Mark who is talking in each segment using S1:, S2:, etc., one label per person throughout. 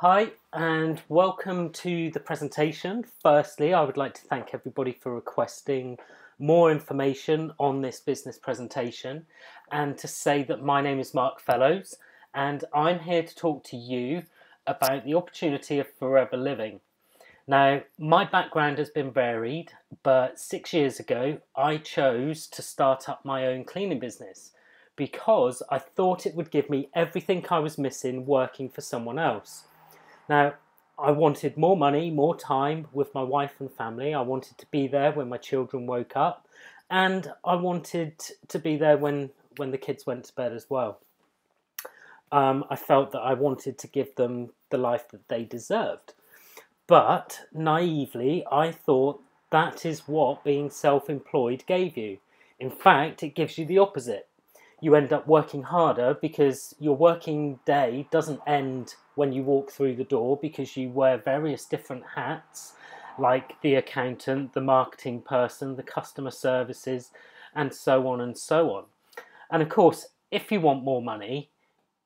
S1: Hi, and welcome to the presentation. Firstly, I would like to thank everybody for requesting more information on this business presentation, and to say that my name is Mark Fellows, and I'm here to talk to you about the opportunity of forever living. Now, my background has been varied, but 6 years ago, I chose to start up my own cleaning business because I thought it would give me everything I was missing working for someone else. Now, I wanted more money, more time with my wife and family. I wanted to be there when my children woke up, and I wanted to be there when the kids went to bed as well. I felt that I wanted to give them the life that they deserved. But naively, I thought that is what being self-employed gave you. In fact, it gives you the opposite. You end up working harder because your working day doesn't end when you walk through the door, because you wear various different hats like the accountant, the marketing person, the customer services, and so on and so on. And of course, if you want more money,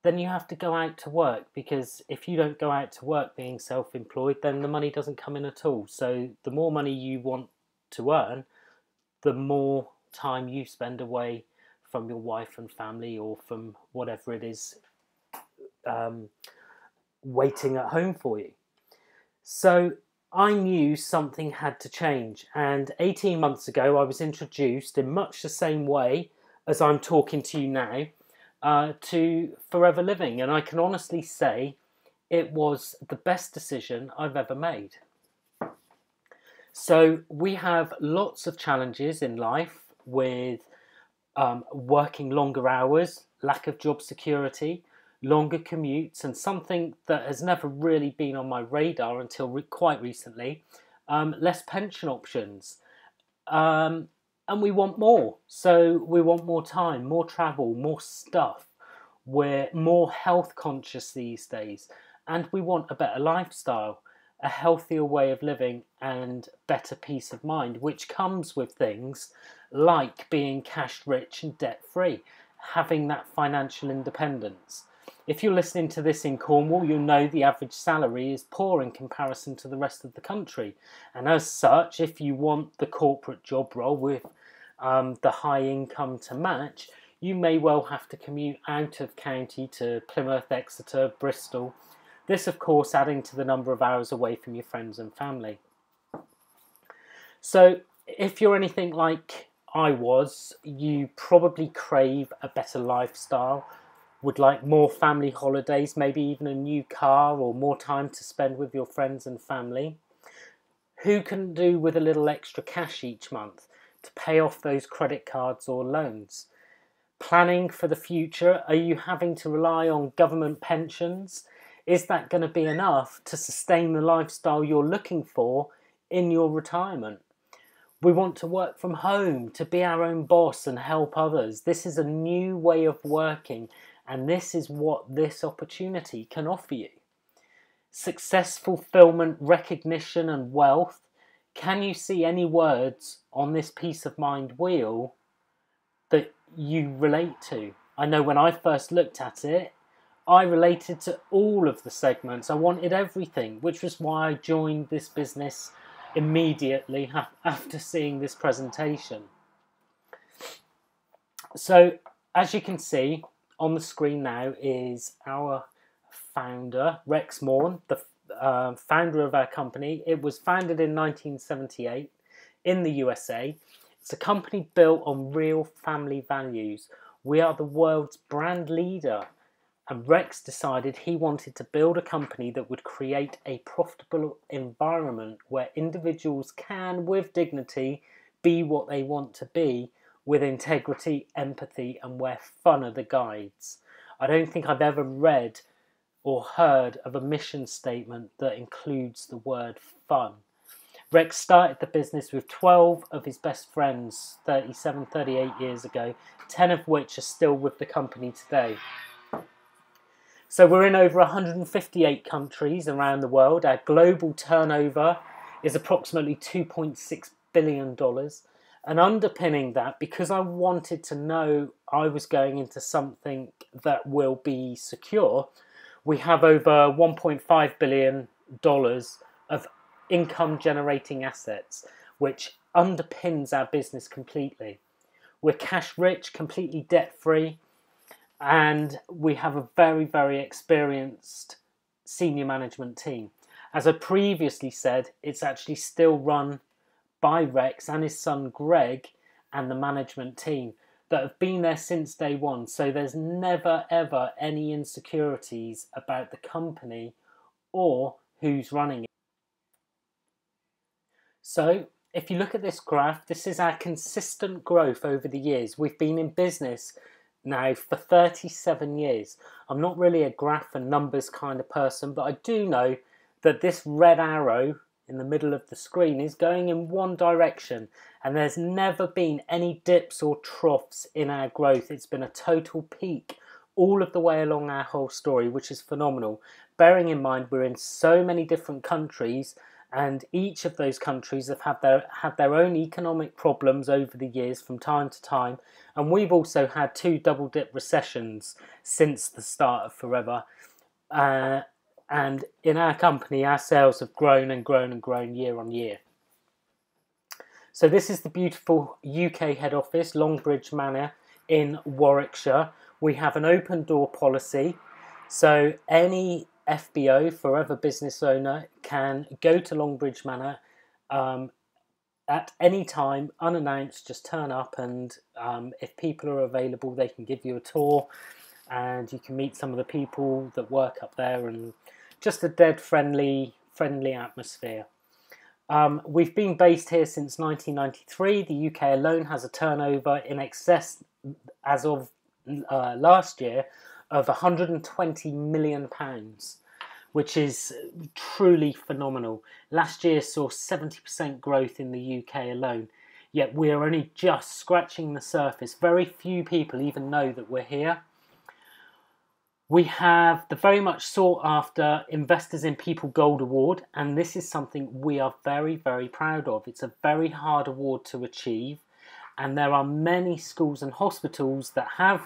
S1: then you have to go out to work, because if you don't go out to work being self-employed, then the money doesn't come in at all. So the more money you want to earn, the more time you spend away from your wife and family, or from whatever it is waiting at home for you. So I knew something had to change, and 18 months ago I was introduced in much the same way as I'm talking to you now to Forever Living, and I can honestly say it was the best decision I've ever made. So we have lots of challenges in life with working longer hours, lack of job security, longer commutes, and something that has never really been on my radar until quite recently, less pension options. And we want more. So we want more time, more travel, more stuff. We're more health conscious these days, and we want a better lifestyle, a healthier way of living, and better peace of mind, which comes with things like being cash rich and debt free, having that financial independence. If you're listening to this in Cornwall, you'll know the average salary is poor in comparison to the rest of the country. And as such, if you want the corporate job role with the high income to match, you may well have to commute out of county to Plymouth, Exeter, Bristol. This, of course, adding to the number of hours away from your friends and family. So if you're anything like I was, you probably crave a better lifestyle, would like more family holidays, maybe even a new car, or more time to spend with your friends and family. Who can do with a little extra cash each month to pay off those credit cards or loans? Planning for the future, are you having to rely on government pensions? Is that going to be enough to sustain the lifestyle you're looking for in your retirement? We want to work from home, to be our own boss and help others. This is a new way of working, and this is what this opportunity can offer you. Success, fulfillment, recognition, and wealth. Can you see any words on this peace of mind wheel that you relate to? I know when I first looked at it, I related to all of the segments. I wanted everything, which was why I joined this business immediately after seeing this presentation. So as you can see on the screen now is our founder, Rex Morn, the founder of our company. It was founded in 1978 in the USA. It's a company built on real family values. We are the world's brand leader, and Rex decided he wanted to build a company that would create a profitable environment where individuals can, with dignity, be what they want to be, with integrity, empathy, and where fun are the guides. I don't think I've ever read or heard of a mission statement that includes the word fun. Rex started the business with 12 of his best friends 37, 38 years ago, 10 of which are still with the company today. So we're in over 158 countries around the world. Our global turnover is approximately $2.6 billion. And underpinning that, because I wanted to know I was going into something that will be secure, We have over $1.5 billion of income generating assets, which underpins our business completely. We're cash rich, completely debt free, and we have a very, very experienced senior management team. As I previously said, it's actually still run by Rex and his son Greg and the management team that have been there since day one. So there's never ever any insecurities about the company or who's running it. So if you look at this graph, this is our consistent growth over the years. We've been in business now for 37 years. I'm not really a graph and numbers kind of person, but I do know that this red arrow in the middle of the screen is going in one direction, and there's never been any dips or troughs in our growth. It's been a total peak all of the way along our whole story, which is phenomenal. Bearing in mind we're in so many different countries, and each of those countries have had their own economic problems over the years from time to time, and we've also had 2 double dip recessions since the start of Forever. And in our company, our sales have grown and grown and grown year on year. So this is the beautiful UK head office, Longbridge Manor in Warwickshire. We have an open door policy, so any FBO, Forever Business Owner, can go to Longbridge Manor at any time, unannounced. Just turn up, and if people are available, they can give you a tour, and you can meet some of the people that work up there, and just a dead friendly atmosphere. We've been based here since 1993. The UK alone has a turnover in excess, as of last year, of £120 million, which is truly phenomenal. Last year saw 70% growth in the UK alone, yet we're only just scratching the surface. Very few people even know that we're here. We have the very much sought after Investors in People Gold Award, and this is something we are very, very proud of. It's a very hard award to achieve, and there are many schools and hospitals that have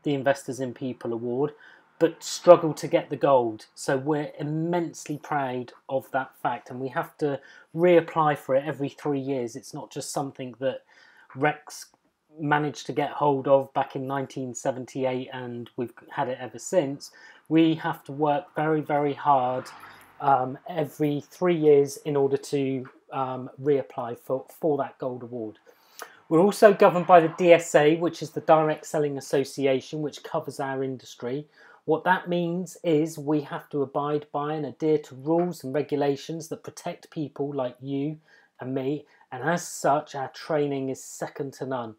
S1: the Investors in People Award but struggle to get the gold. So we're immensely proud of that fact, and we have to reapply for it every 3 years. It's not just something that Rex managed to get hold of back in 1978 and we've had it ever since. We have to work very, very hard every 3 years in order to reapply for that gold award. We're also governed by the DSA, which is the Direct Selling Association, which covers our industry. What that means is we have to abide by and adhere to rules and regulations that protect people like you and me, and as such our training is second to none.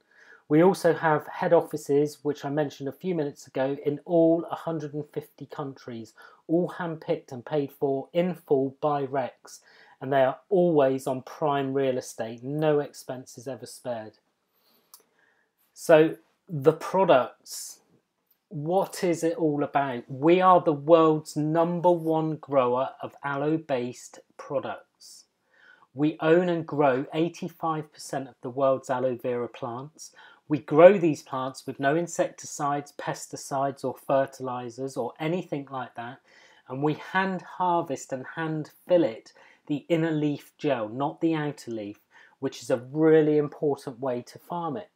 S1: We also have head offices, which I mentioned a few minutes ago, in all 150 countries, all handpicked and paid for in full by Rex, and they are always on prime real estate, no expenses ever spared. So the products, what is it all about? We are the world's #1 grower of aloe-based products. We own and grow 85% of the world's aloe vera plants. We grow these plants with no insecticides, pesticides or fertilizers or anything like that, and we hand harvest and hand fillet the inner leaf gel, not the outer leaf, which is a really important way to farm it.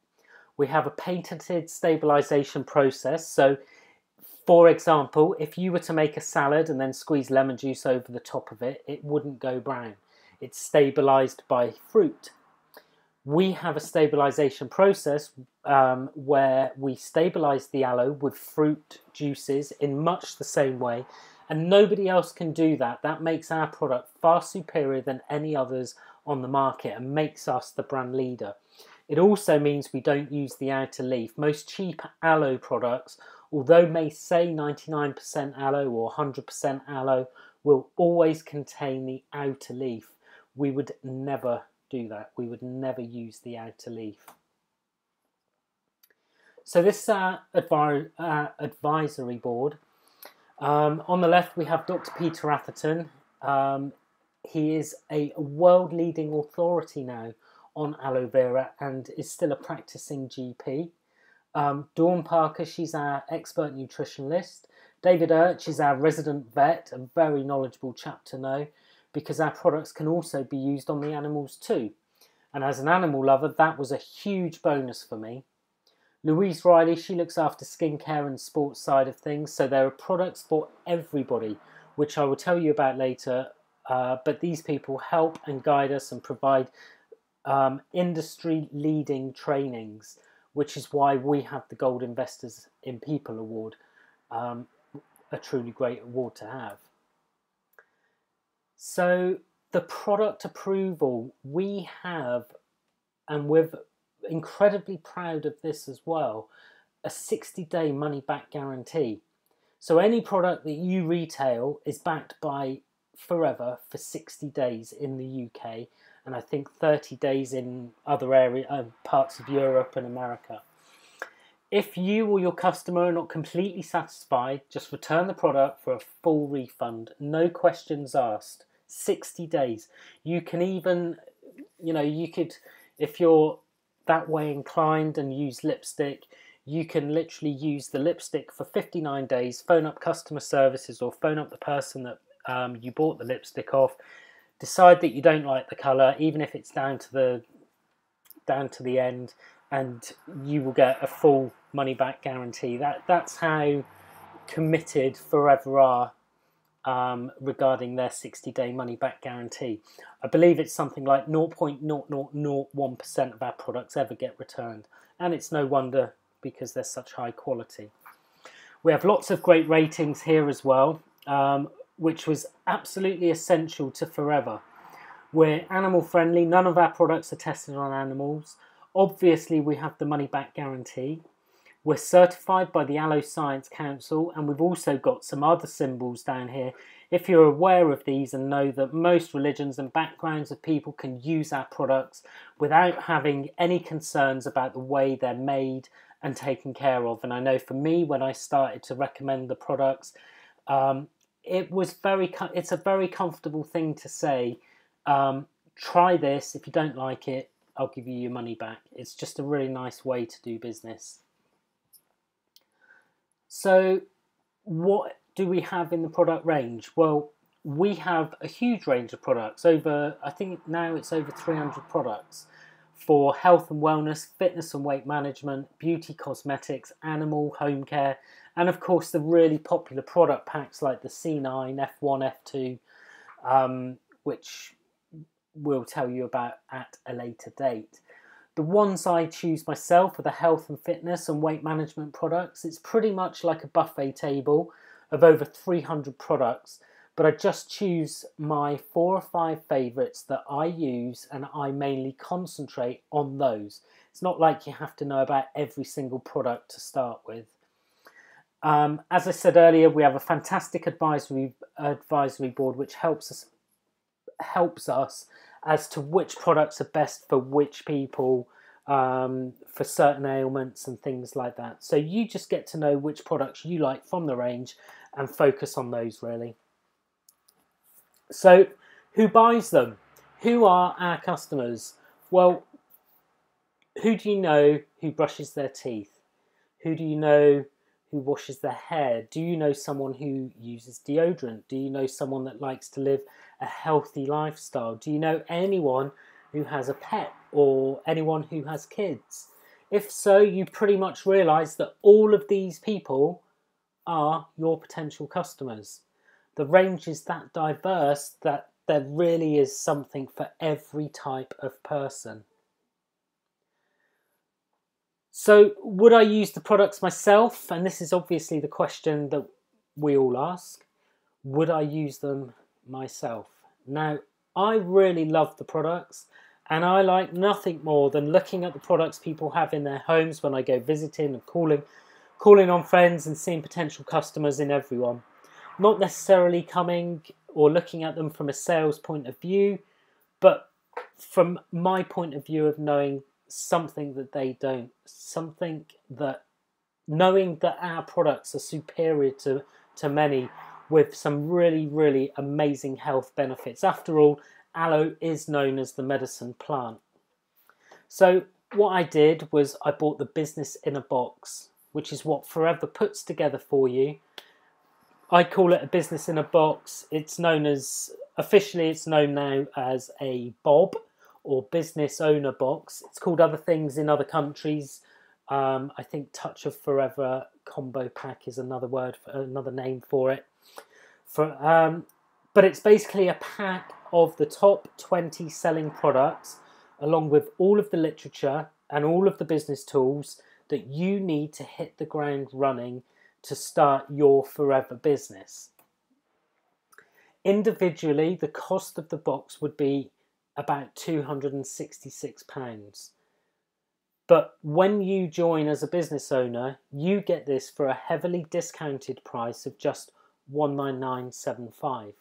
S1: We have a patented stabilization process. So for example, if you were to make a salad and then squeeze lemon juice over the top of it, it wouldn't go brown. It's stabilized by fruit. We have a stabilization process where we stabilize the aloe with fruit juices in much the same way, and nobody else can do that. That makes our product far superior than any others on the market and makes us the brand leader. It also means we don't use the outer leaf. Most cheap aloe products, although may say 99% aloe or 100% aloe, will always contain the outer leaf. We would never do that. We would never use the outer leaf. So this is our advisory board. On the left we have Dr. Peter Atherton. He is a world-leading authority now on aloe vera and is still a practicing GP. Dawn Parker, she's our expert nutritionist. David Urch is our resident vet, a very knowledgeable chap to know, because our products can also be used on the animals too. And as an animal lover, that was a huge bonus for me. Louise Riley, she looks after skincare and sports side of things, so there are products for everybody, which I will tell you about later, but these people help and guide us and provide industry-leading trainings, which is why we have the Gold Investors in People Award, a truly great award to have. So the product approval we have, and we're incredibly proud of this as well, a 60-day money-back guarantee. So any product that you retail is backed by Forever for 60 days in the UK, and I think 30 days in other parts of Europe and America. If you or your customer are not completely satisfied, just return the product for a full refund, no questions asked. 60 days. You can even, you could, if you're that way inclined and use lipstick, you can literally use the lipstick for 59 days, phone up customer services or phone up the person that you bought the lipstick off, decide that you don't like the colour, even if it's down to the end, and you will get a full money back guarantee. That's how committed Forever are regarding their 60-day money back guarantee. I believe it's something like 0.0001% of our products ever get returned, and it's no wonder because they're such high quality. We have lots of great ratings here as well, which was absolutely essential to Forever. We're animal friendly, none of our products are tested on animals. Obviously we have the money back guarantee. We're certified by the Aloe Science Council, and we've also got some other symbols down here. If you're aware of these and know that most religions and backgrounds of people can use our products without having any concerns about the way they're made and taken care of. And I know for me, when I started to recommend the products, it's a very comfortable thing to say, try this. If you don't like it, I'll give you your money back. It's just a really nice way to do business. So what do we have in the product range? Well, we have a huge range of products. I think now it's over 300 products for health and wellness, fitness and weight management, beauty, cosmetics, animal, home care, and of course the really popular product packs like the C9, F1, F2, which we'll tell you about at a later date. The ones I choose myself are the health and fitness and weight management products. It's pretty much like a buffet table of over 300 products, but I just choose my 4 or 5 favourites that I use, and I mainly concentrate on those. It's not like you have to know about every single product to start with. As I said earlier, we have a fantastic advisory board which helps us as to which products are best for which people, for certain ailments and things like that. So you just get to know which products you like from the range and focus on those really. So who buys them? Who are our customers? Well, who do you know who brushes their teeth? Who do you know who washes their hair? Do you know someone who uses deodorant? Do you know someone that likes to live a healthy lifestyle? Do you know anyone who has a pet or anyone who has kids? If so, you pretty much realise that all of these people are your potential customers. The range is that diverse that there really is something for every type of person. So would I use the products myself? And this is obviously the question that we all ask. Would I use them myself? Now, I really love the products, and I like nothing more than looking at the products people have in their homes when I go visiting and calling on friends and seeing potential customers in everyone. Not necessarily coming or looking at them from a sales point of view, but from my point of view of knowing something that they don't, knowing that our products are superior to many with some really, really amazing health benefits. After all, aloe is known as the medicine plant. So what I did was I bought the business in a box, which is what Forever puts together for you. I call it a business in a box. It's known as, officially it's known now as a BOB, or business owner box. It's called other things in other countries. I think Touch of Forever combo pack is another word, for, another name for it. But it's basically a pack of the top 20 selling products, along with all of the literature and all of the business tools that you need to hit the ground running to start your forever business. Individually, the cost of the box would be about £266. But when you join as a business owner, you get this for a heavily discounted price of just £199.75.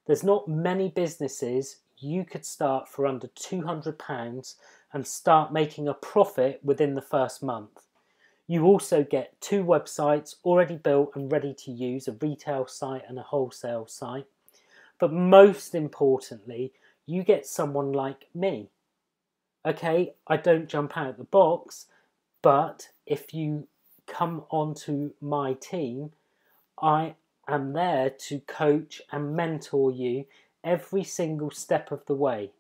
S1: There's not many businesses you could start for under £200 and start making a profit within the first month. You also get 2 websites already built and ready to use, a retail site and a wholesale site. But most importantly, you get someone like me. Okay, I don't jump out the box, but if you come onto my team, I am there to coach and mentor you every single step of the way.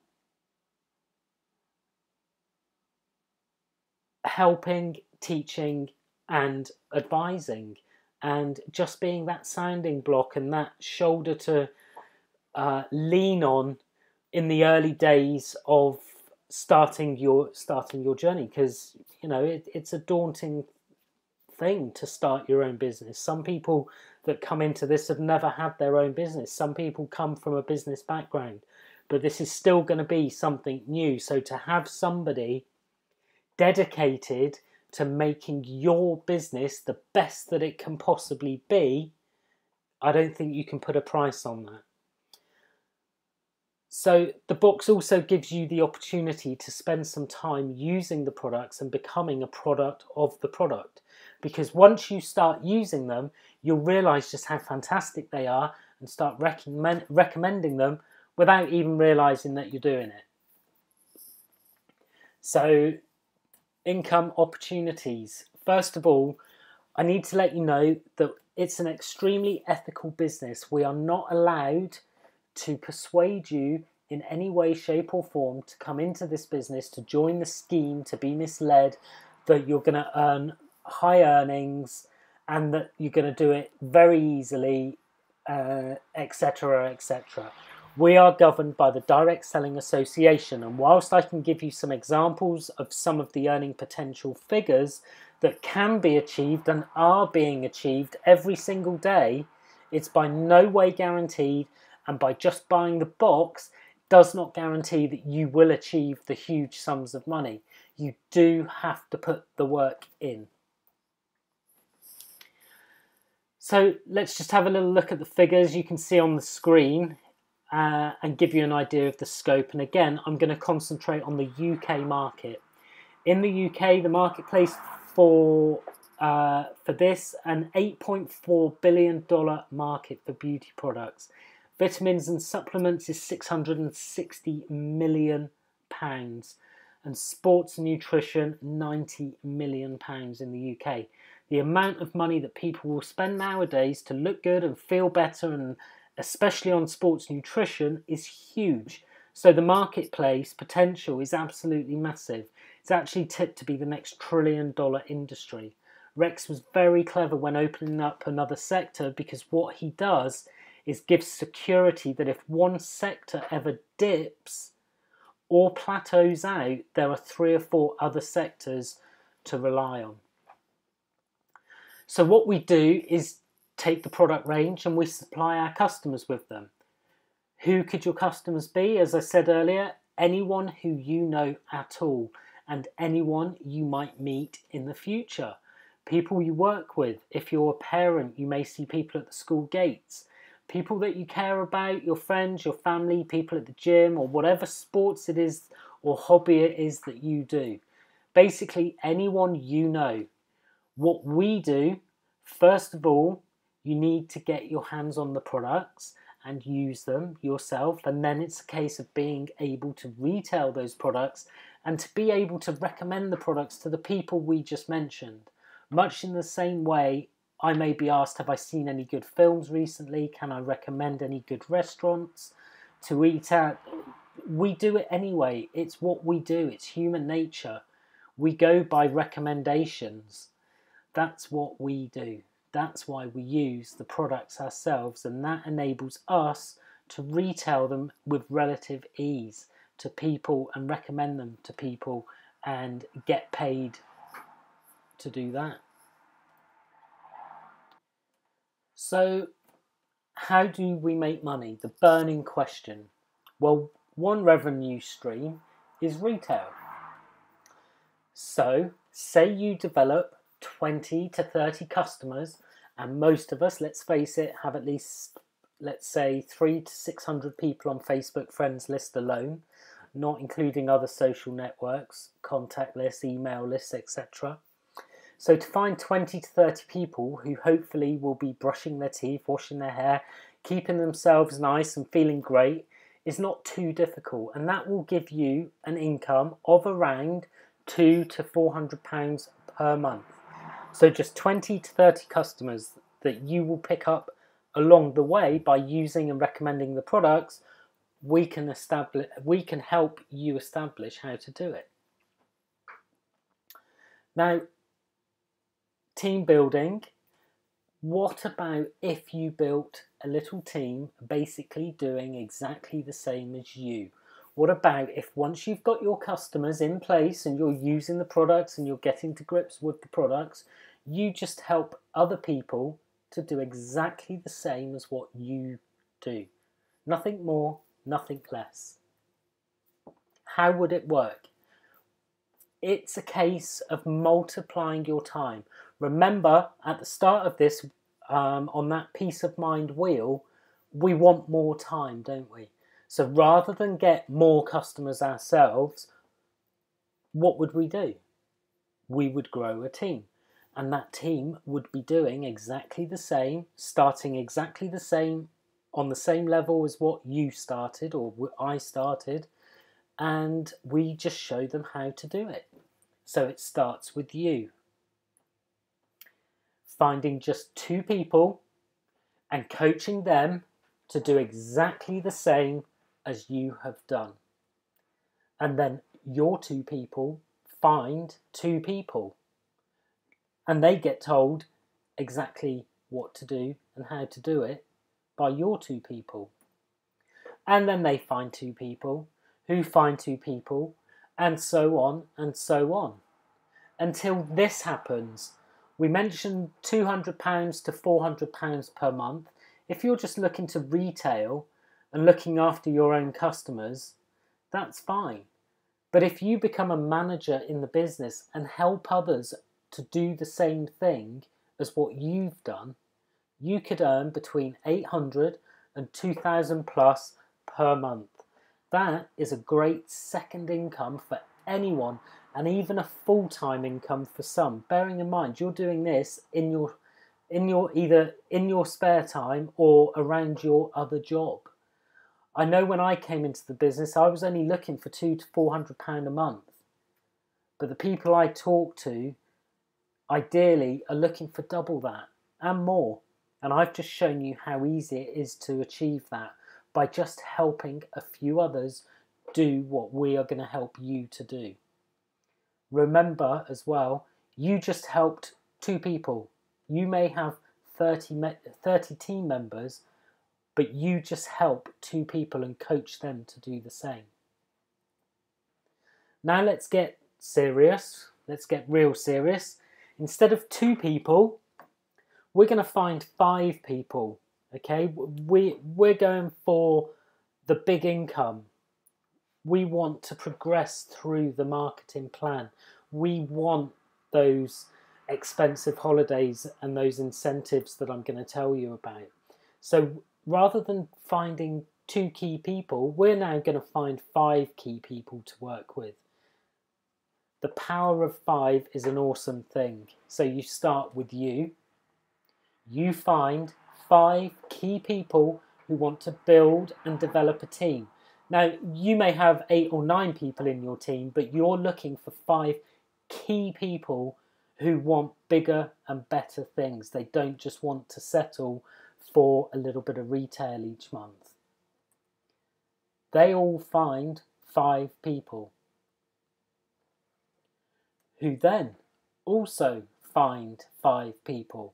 S1: Helping, teaching, and advising, and just being that sounding block and that shoulder to lean on in the early days of starting your journey, because it's a daunting thing to start your own business. Some people that come into this have never had their own business. Some people come from a business background, but this is still going to be something new. So to have somebody dedicated to making your business the best that it can possibly be, I don't think you can put a price on that. So the box also gives you the opportunity to spend some time using the products and becoming a product of the product. Because once you start using them, you'll realize just how fantastic they are and start recommending them without even realizing that you're doing it. So, income opportunities. First of all, I need to let you know that it's an extremely ethical business. We are not allowed to persuade you in any way, shape or form to come into this business, to join the scheme, to be misled that you're going to earn high earnings and that you're going to do it very easily, etc., etc. We are governed by the Direct Selling Association, and whilst I can give you some examples of some of the earning potential figures that can be achieved and are being achieved every single day, it's by no way guaranteed, and by just buying the box does not guarantee that you will achieve the huge sums of money. You do have to put the work in. So let's just have a little look at the figures you can see on the screen and give you an idea of the scope. And again, I'm going to concentrate on the UK market. In the UK, the marketplace for this, an $8.4 billion market for beauty products. Vitamins and supplements is £660 million, and sports nutrition £90 million in the UK. The amount of money that people will spend nowadays to look good and feel better, and especially on sports nutrition, is huge. So the marketplace potential is absolutely massive. It's actually tipped to be the next $1 trillion industry. Rex was very clever when opening up another sector, because what he does is gives security that if one sector ever dips or plateaus out, there are 3 or 4 other sectors to rely on. So what we do is take the product range and we supply our customers with them. Who could your customers be? As I said earlier, anyone who you know at all, and anyone you might meet in the future. People you work with. If you're a parent, you may see people at the school gates. People that you care about, your friends, your family, people at the gym, or whatever sports it is or hobby it is that you do. Basically, anyone you know. What we do, first of all, you need to get your hands on the products and use them yourself, and then it's a case of being able to retail those products and to be able to recommend the products to the people we just mentioned. Much in the same way I may be asked, have I seen any good films recently? Can I recommend any good restaurants to eat at? We do it anyway. It's what we do. It's human nature. We go by recommendations. That's what we do. That's why we use the products ourselves, and that enables us to retail them with relative ease to people and recommend them to people and get paid to do that. So how do we make money? The burning question. Well, one revenue stream is retail. So say you develop 20 to 30 customers, and most of us, let's face it, have at least, let's say, 300 to 600 people on Facebook friends list alone, not including other social networks, contact lists, email lists, etc. So to find 20 to 30 people who hopefully will be brushing their teeth, washing their hair, keeping themselves nice and feeling great is not too difficult, and that will give you an income of around £200 to £400 per month. So just 20 to 30 customers that you will pick up along the way by using and recommending the products, we can help you establish how to do it. Now, team building. What about if you built a little team basically doing exactly the same as you? What about if once you've got your customers in place and you're using the products and you're getting to grips with the products, you just help other people to do exactly the same as what you do? Nothing more, nothing less. How would it work? It's a case of multiplying your time. Remember, at the start of this, on that peace of mind wheel, we want more time, don't we? So rather than get more customers ourselves, what would we do? We would grow a team. And that team would be doing exactly the same, starting exactly the same, on the same level as what you started or I started, and we just show them how to do it. So it starts with you. Finding just 2 people and coaching them to do exactly the same as you have done. And then your 2 people find 2 people. And they get told exactly what to do and how to do it by your 2 people. And then they find 2 people who find 2 people, and so on and so on. Until this happens. We mentioned £200 to £400 per month. If you're just looking to retail and looking after your own customers, that's fine. But if you become a manager in the business and help others to do the same thing as what you've done, you could earn between 800 and 2,000 plus per month. That is a great second income for anyone, and even a full-time income for some. Bearing in mind you're doing this in your either in your spare time or around your other job. I know when I came into the business, I was only looking for £200 to £400 a month, but the people I talk to ideally are looking for double that and more. And I've just shown you how easy it is to achieve that by just helping a few others do what we are going to help you to do. Remember as well, you just helped 2 people. You may have 30 team members, but you just help 2 people and coach them to do the same. Now let's get serious. Let's get real serious. Instead of 2 people, we're going to find 5 people. Okay, we're going for the big income. We want to progress through the marketing plan. We want those expensive holidays and those incentives that I'm going to tell you about. So rather than finding 2 key people, we're now going to find 5 key people to work with. The power of 5 is an awesome thing. So you start with you. You find 5 key people who want to build and develop a team. Now, you may have 8 or 9 people in your team, but you're looking for 5 key people who want bigger and better things. They don't just want to settle for a little bit of retail each month. They all find 5 people who then also find 5 people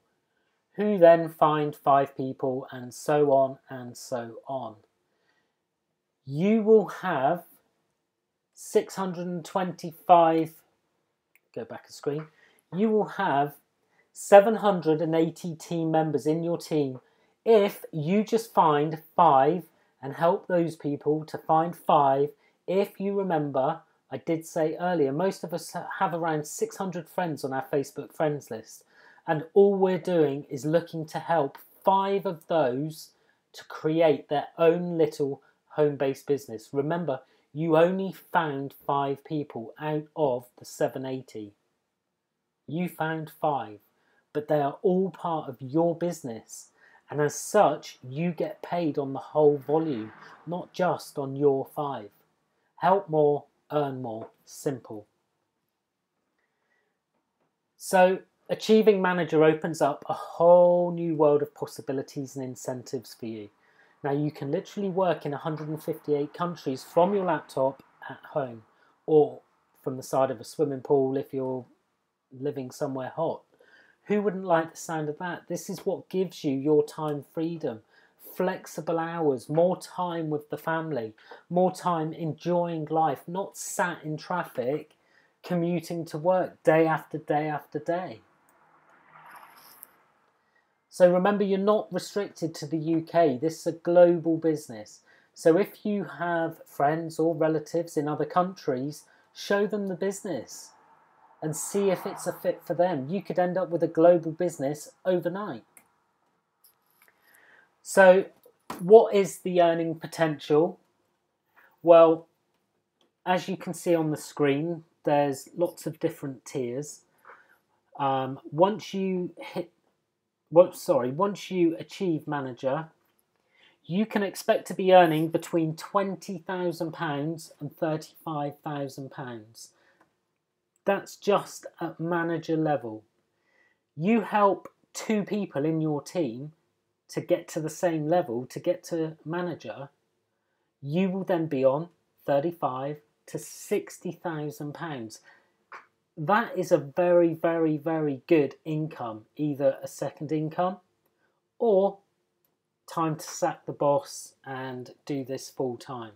S1: who then find 5 people, and so on and so on. You will have 625, go back a screen, you will have 780 team members in your team if you just find 5 and help those people to find 5. If you remember, I did say earlier, most of us have around 600 friends on our Facebook friends list. And all we're doing is looking to help 5 of those to create their own little home-based business. Remember, you only found 5 people out of the 780. You found 5, but they are all part of your business. And as such, you get paid on the whole volume, not just on your 5. Help more, earn more. Simple. So, Achieving Manager opens up a whole new world of possibilities and incentives for you. Now you can literally work in 158 countries from your laptop at home, or from the side of a swimming pool if you're living somewhere hot. Who wouldn't like the sound of that? This is what gives you your time freedom, flexible hours, more time with the family, more time enjoying life, not sat in traffic, commuting to work day after day after day. So remember, you're not restricted to the UK. This is a global business. So if you have friends or relatives in other countries, show them the business and see if it's a fit for them. You could end up with a global business overnight. So what is the earning potential? Well, as you can see on the screen, there's lots of different tiers. Once you achieve manager, you can expect to be earning between £20,000 and £35,000. That's just at manager level. You help 2 people in your team to get to the same level, to get to manager, you will then be on £35,000 to £60,000. That is a very, very, very good income, either a second income or time to sack the boss and do this full time.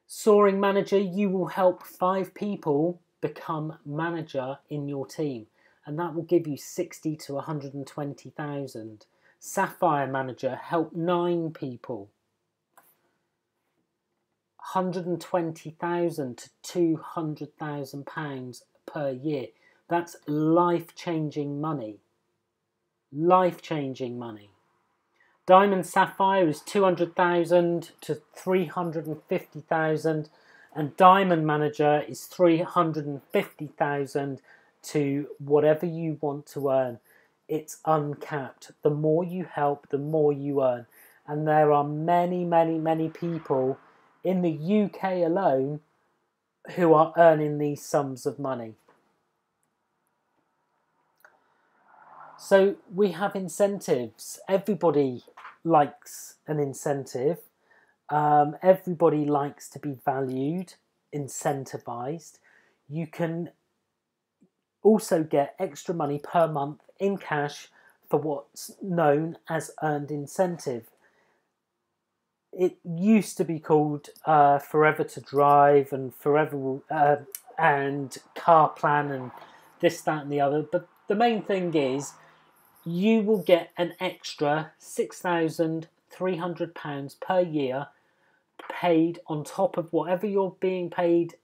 S1: Soaring Manager, you will help 5 people become manager in your team, and that will give you 60 to 120,000. Sapphire Manager, help 9 people, 120,000 to 200,000 pounds per year. That's life-changing money. Life-changing money. Diamond Sapphire is 200,000 to 350,000, and Diamond Manager is 350,000 to whatever you want to earn. It's uncapped. The more you help, the more you earn. And there are many, many, many people in the UK alone who are earning these sums of money. So we have incentives. Everybody likes an incentive. Everybody likes to be valued, incentivized. You can also get extra money per month in cash for what's known as earned incentive. It used to be called Forever to Drive and Forever and Car Plan and this, that and the other. But the main thing is you will get an extra £6,300 per year paid on top of whatever you're being paid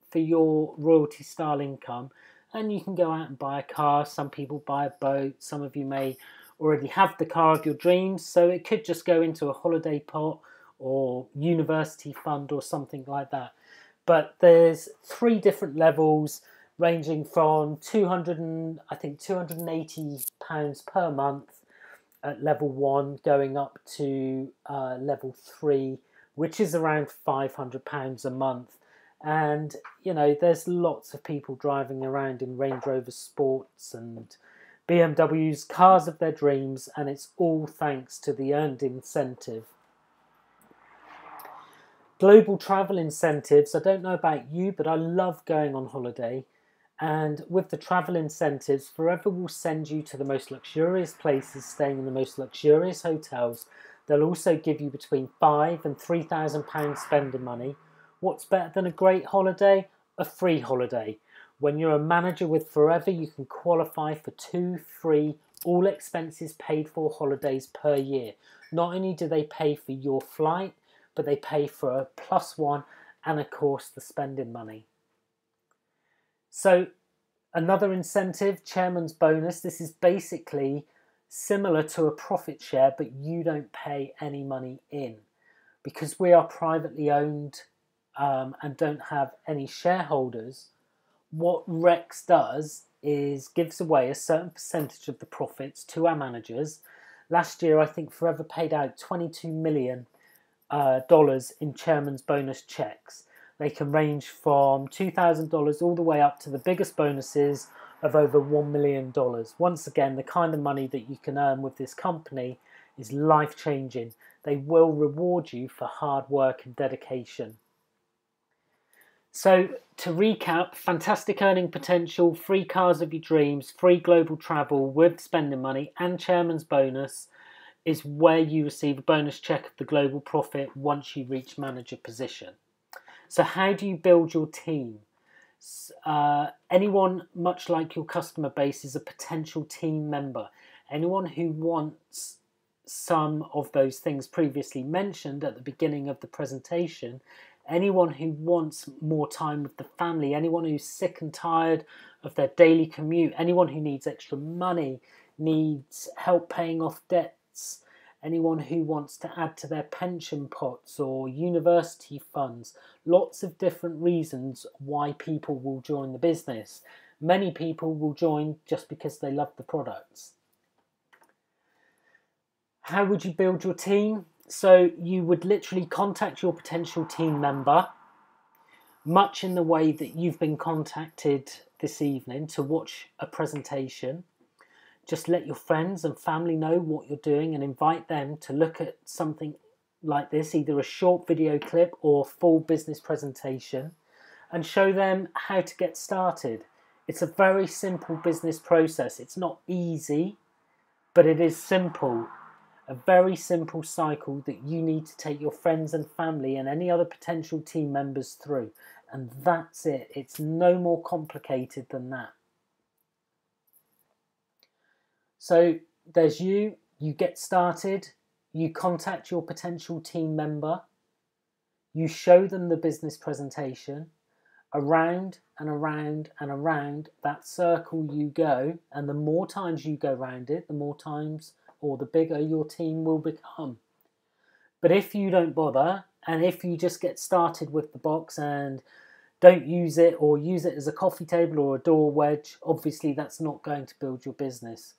S1: for your royalty style income. And you can go out and buy a car. Some people buy a boat. Some of you may already have the car of your dreams, so it could just go into a holiday pot or university fund or something like that. But there's 3 different levels ranging from £280 per month at level 1, going up to level 3, which is around £500 a month. And, you know, there's lots of people driving around in Range Rover Sports and BMWs, cars of their dreams, and it's all thanks to the earned incentive. Global travel incentives, I don't know about you, but I love going on holiday. And with the travel incentives, Forever will send you to the most luxurious places, staying in the most luxurious hotels. They'll also give you between £5,000 and £3,000 spending money. What's better than a great holiday? A free holiday. When you're a manager with Forever, you can qualify for 2 free, all expenses paid for holidays per year. Not only do they pay for your flight, but they pay for a +1 and, of course, the spending money. So another incentive, chairman's bonus. This is basically similar to a profit share, but you don't pay any money in. Because we are privately owned and don't have any shareholders, what Rex does is gives away a certain percentage of the profits to our managers. Last year, I think Forever paid out $22 million in chairman's bonus checks. They can range from $2,000 all the way up to the biggest bonuses of over $1 million. Once again, the kind of money that you can earn with this company is life-changing. They will reward you for hard work and dedication. So to recap, fantastic earning potential, free cars of your dreams, free global travel with spending money and chairman's bonus is where you receive a bonus check of the global profit once you reach manager position. So how do you build your team? Anyone, much like your customer base, is a potential team member. Anyone who wants some of those things previously mentioned at the beginning of the presentation, anyone who wants more time with the family, anyone who's sick and tired of their daily commute, anyone who needs extra money, needs help paying off debts, anyone who wants to add to their pension pots or university funds. Lots of different reasons why people will join the business. Many people will join just because they love the products. How would you build your team? So you would literally contact your potential team member, much in the way that you've been contacted this evening to watch a presentation. Just let your friends and family know what you're doing and invite them to look at something like this, either a short video clip or full business presentation, and show them how to get started. It's a very simple business process. It's not easy, but it is simple. A very simple cycle that you need to take your friends and family and any other potential team members through. And that's it. It's no more complicated than that. So there's you get started, you contact your potential team member, you show them the business presentation, around and around and around that circle you go, and the more times you go around it, the more times or the bigger your team will become. But if you don't bother, and if you just get started with the box and don't use it or use it as a coffee table or a door wedge, obviously that's not going to build your business.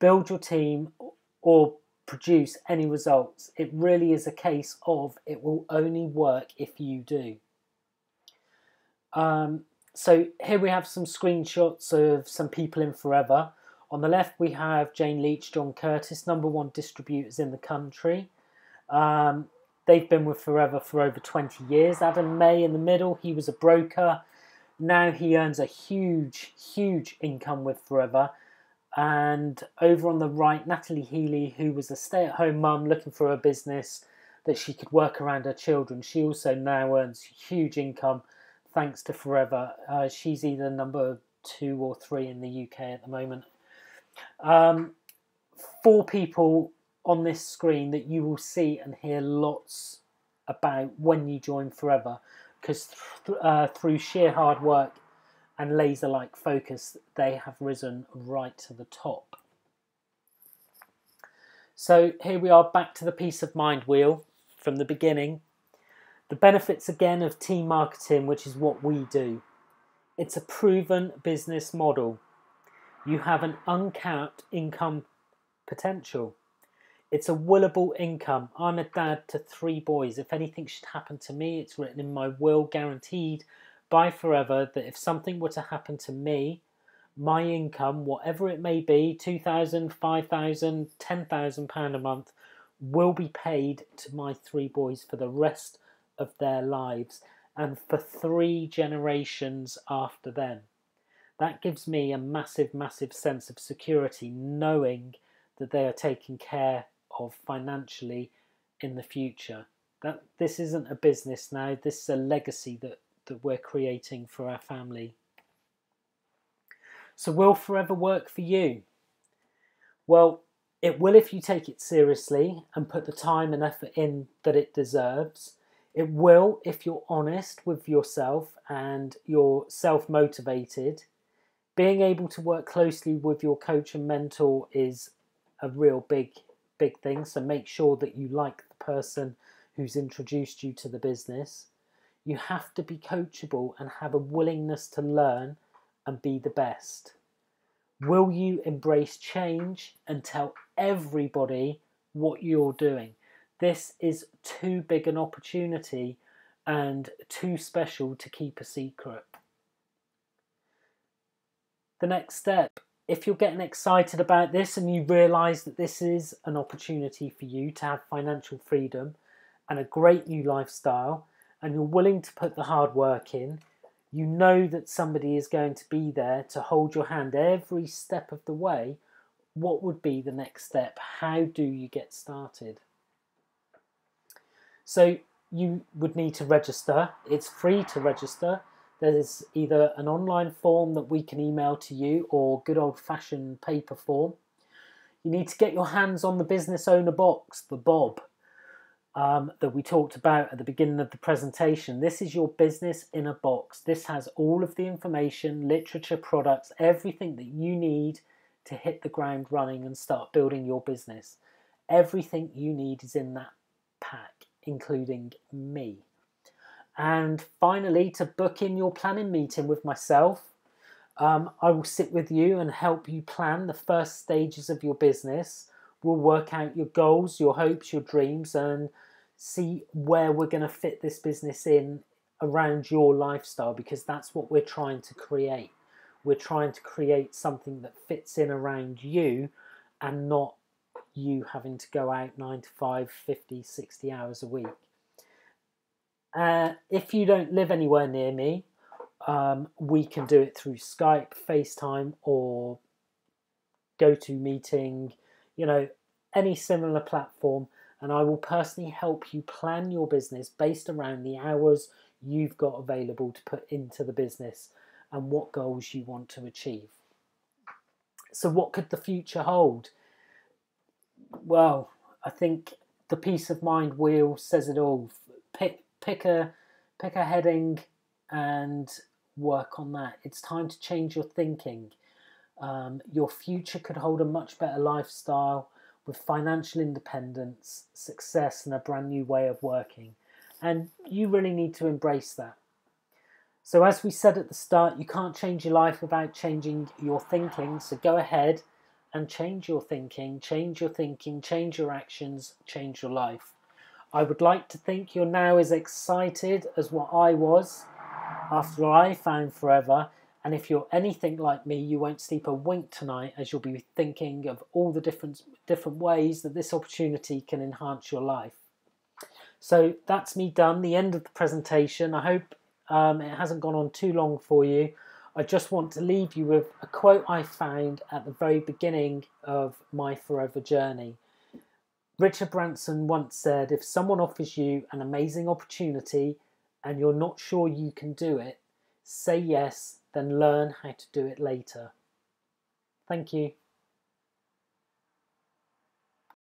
S1: Build your team or produce any results. It really is a case of it will only work if you do. So here we have some screenshots of some people in Forever. On the left we have Jane Leach, John Curtis, #1 distributors in the country. They've been with Forever for over 20 years. Adam May in the middle, he was a broker. Now he earns a huge, huge income with Forever. And over on the right, Natalie Healy, who was a stay-at-home mum looking for a business that she could work around her children. She also now earns huge income thanks to Forever. She's either #2 or 3 in the UK at the moment. 4 people on this screen that you will see and hear lots about when you join Forever, because through sheer hard work and laser-like focus, they have risen right to the top. So here we are back to the peace of mind wheel from the beginning. The benefits again of team marketing, which is what we do. It's a proven business model. You have an uncapped income potential. It's a willable income. I'm a dad to 3 boys. If anything should happen to me, it's written in my will, guaranteed by forever, that if something were to happen to me, my income, whatever it may be, £2,000, £5,000, £10,000 a month, will be paid to my 3 boys for the rest of their lives and for 3 generations after them. That gives me a massive, massive sense of security, knowing that they are taken care of financially in the future. That this isn't a business now, this is a legacy that we're creating for our family. So will forever work for you? Well, it will if you take it seriously and put the time and effort in that it deserves. It will if you're honest with yourself and you're self-motivated. Being able to work closely with your coach and mentor is a real big thing. So make sure that you like the person who's introduced you to the business. You have to be coachable and have a willingness to learn and be the best. Will you embrace change and tell everybody what you're doing? This is too big an opportunity and too special to keep a secret. The next step, if you're getting excited about this and you realise that this is an opportunity for you to have financial freedom and a great new lifestyle, and you're willing to put the hard work in, you know that somebody is going to be there to hold your hand every step of the way. What would be the next step? How do you get started? So you would need to register. It's free to register. There's either an online form that we can email to you or good old-fashioned paper form. You need to get your hands on the business owner box, the Bob, that we talked about at the beginning of the presentation. This is your business in a box. This has all of the information, literature, products, everything that you need to hit the ground running and start building your business. Everything you need is in that pack, including me. And finally, to book in your planning meeting with myself, I will sit with you and help you plan the first stages of your business. We'll work out your goals, your hopes, your dreams, and see where we're going to fit this business in around your lifestyle, because that's what we're trying to create. We're trying to create something that fits in around you and not you having to go out 9 to 5, 50, 60 hours a week. If you don't live anywhere near me, we can do it through Skype, FaceTime, or GoToMeeting, any similar platform, and I will personally help you plan your business based around the hours you've got available to put into the business and what goals you want to achieve. So what could the future hold? Well, I think the peace of mind wheel says it all. Pick a heading and work on that. It's time to change your thinking. Your future could hold a much better lifestyle with financial independence, success, and a brand new way of working. And you really need to embrace that. So as we said at the start, you can't change your life without changing your thinking. So go ahead and change your thinking, change your actions, change your life. I would like to think you're now as excited as what I was after I found Forever. And if you're anything like me, you won't sleep a wink tonight, as you'll be thinking of all the different ways that this opportunity can enhance your life. So that's me done, the end of the presentation. I hope it hasn't gone on too long for you. I just want to leave you with a quote I found at the very beginning of my Forever journey. Richard Branson once said, if someone offers you an amazing opportunity and you're not sure you can do it, say yes, then learn how to do it later. Thank you.